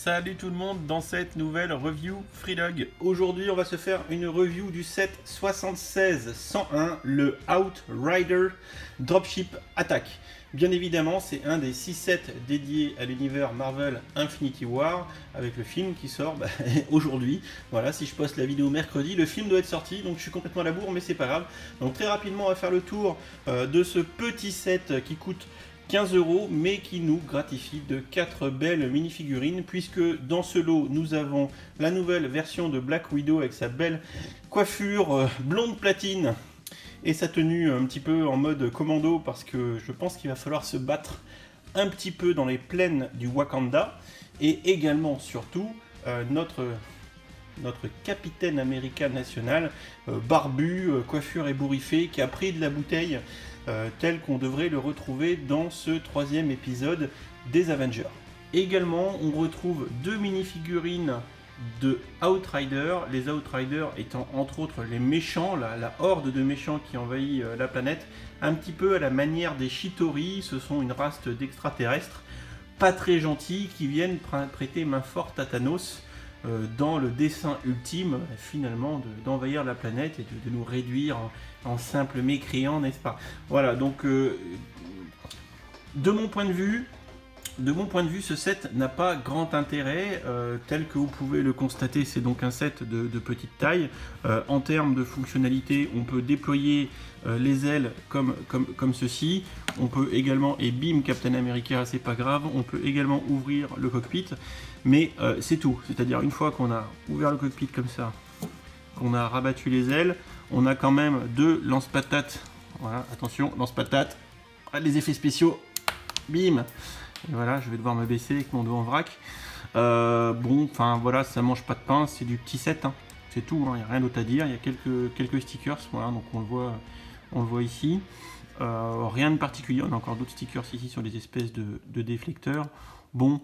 Salut tout le monde dans cette nouvelle review Freelog. Aujourd'hui on va se faire une review du set 76-101, le Outrider Dropship Attack. Bien évidemment c'est un des 6 sets dédiés à l'univers Marvel Infinity War, avec le film qui sort aujourd'hui. Voilà, si je poste la vidéo mercredi, le film doit être sorti, donc je suis complètement à la bourre mais c'est pas grave. Donc très rapidement on va faire le tour de ce petit set qui coûte 15 € mais qui nous gratifie de 4 belles mini-figurines, puisque dans ce lot nous avons la nouvelle version de Black Widow avec sa belle coiffure blonde platine et sa tenue un petit peu en mode commando, parce que je pense qu'il va falloir se battre un petit peu dans les plaines du Wakanda, et également surtout notre capitaine américain national, barbu, coiffure ébouriffée, qui a pris de la bouteille, tel qu'on devrait le retrouver dans ce 3e épisode des Avengers. Également, on retrouve 2 mini-figurines de Outrider, les Outriders étant entre autres les méchants, la horde de méchants qui envahit la planète, un petit peu à la manière des Chitauri. Ce sont une race d'extraterrestres pas très gentils qui viennent prêter main forte à Thanos, dans le dessein ultime finalement d'envahir la planète et de nous réduire en simples mécréants, n'est-ce pas? Voilà, donc de mon point de vue, ce set n'a pas grand intérêt, tel que vous pouvez le constater. C'est donc un set de petite taille. En termes de fonctionnalité, on peut déployer les ailes comme ceci. On peut également, et bim, Captain America, c'est pas grave, on peut également ouvrir le cockpit, mais c'est tout. C'est-à-dire, une fois qu'on a ouvert le cockpit comme ça, qu'on a rabattu les ailes, on a quand même 2 lance-patates. Voilà, attention, lance-patates, les effets spéciaux, bim. Et voilà, je vais devoir me baisser avec mon dos en vrac. Bon, enfin voilà, ça mange pas de pain, c'est du petit set, hein. C'est tout, il n'y a rien d'autre à dire. Il y a quelques stickers, voilà, donc on le voit ici. Rien de particulier, on a encore d'autres stickers ici sur les espèces de déflecteurs. Bon,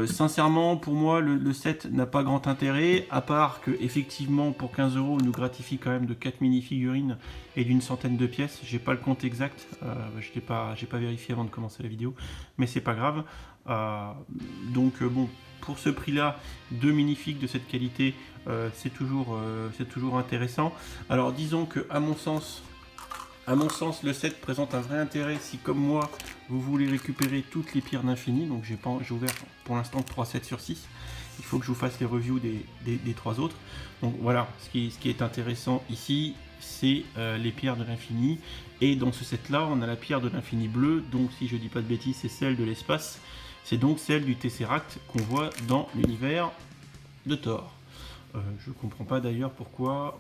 sincèrement, pour moi, le set n'a pas grand intérêt, à part que, effectivement, pour 15 € il nous gratifie quand même de 4 mini-figurines et d'une centaine de pièces. J'ai pas le compte exact, j'ai pas vérifié avant de commencer la vidéo, mais c'est pas grave. Donc, bon, pour ce prix-là, 2 minifigs de cette qualité, c'est toujours intéressant. Alors, disons que, à mon sens, le set présente un vrai intérêt si, comme moi, vous voulez récupérer toutes les pierres d'infini. Donc j'ai ouvert pour l'instant 3 sets sur 6. Il faut que je vous fasse les reviews des 3 autres. Donc voilà, ce qui est intéressant ici, c'est les pierres de l'infini. Et dans ce set-là, on a la pierre de l'infini bleue. Donc si je dis pas de bêtises, c'est celle de l'espace. C'est donc celle du Tesseract qu'on voit dans l'univers de Thor. Je comprends pas d'ailleurs pourquoi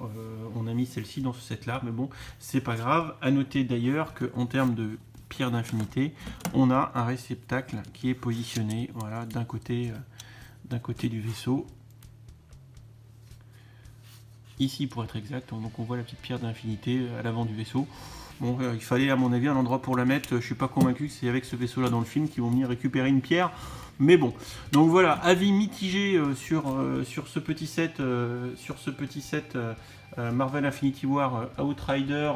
on a mis celle-ci dans ce set là, mais bon, c'est pas grave. À noter d'ailleurs qu'en termes de pierre d'infinité, on a un réceptacle qui est positionné, voilà, d'un côté du vaisseau, ici pour être exact. Donc on voit la petite pierre d'infinité à l'avant du vaisseau. Bon, il fallait à mon avis un endroit pour la mettre. Je suis pas convaincu que c'est avec ce vaisseau là dans le film qu'ils vont venir récupérer une pierre. Mais bon, donc voilà, avis mitigé sur ce petit set, Marvel Infinity War Outrider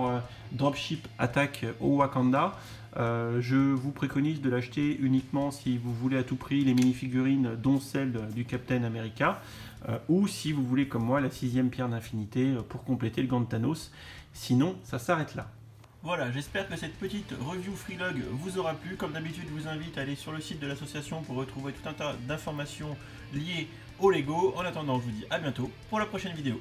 Dropship Attack au Wakanda. Je vous préconise de l'acheter uniquement si vous voulez à tout prix les mini-figurines, dont celle du Captain America, ou si vous voulez comme moi la 6e pierre d'infinité pour compléter le gant de Thanos. Sinon, ça s'arrête là. Voilà, j'espère que cette petite review Freelog vous aura plu. Comme d'habitude, je vous invite à aller sur le site de l'association pour retrouver tout un tas d'informations liées au Lego. En attendant, je vous dis à bientôt pour la prochaine vidéo.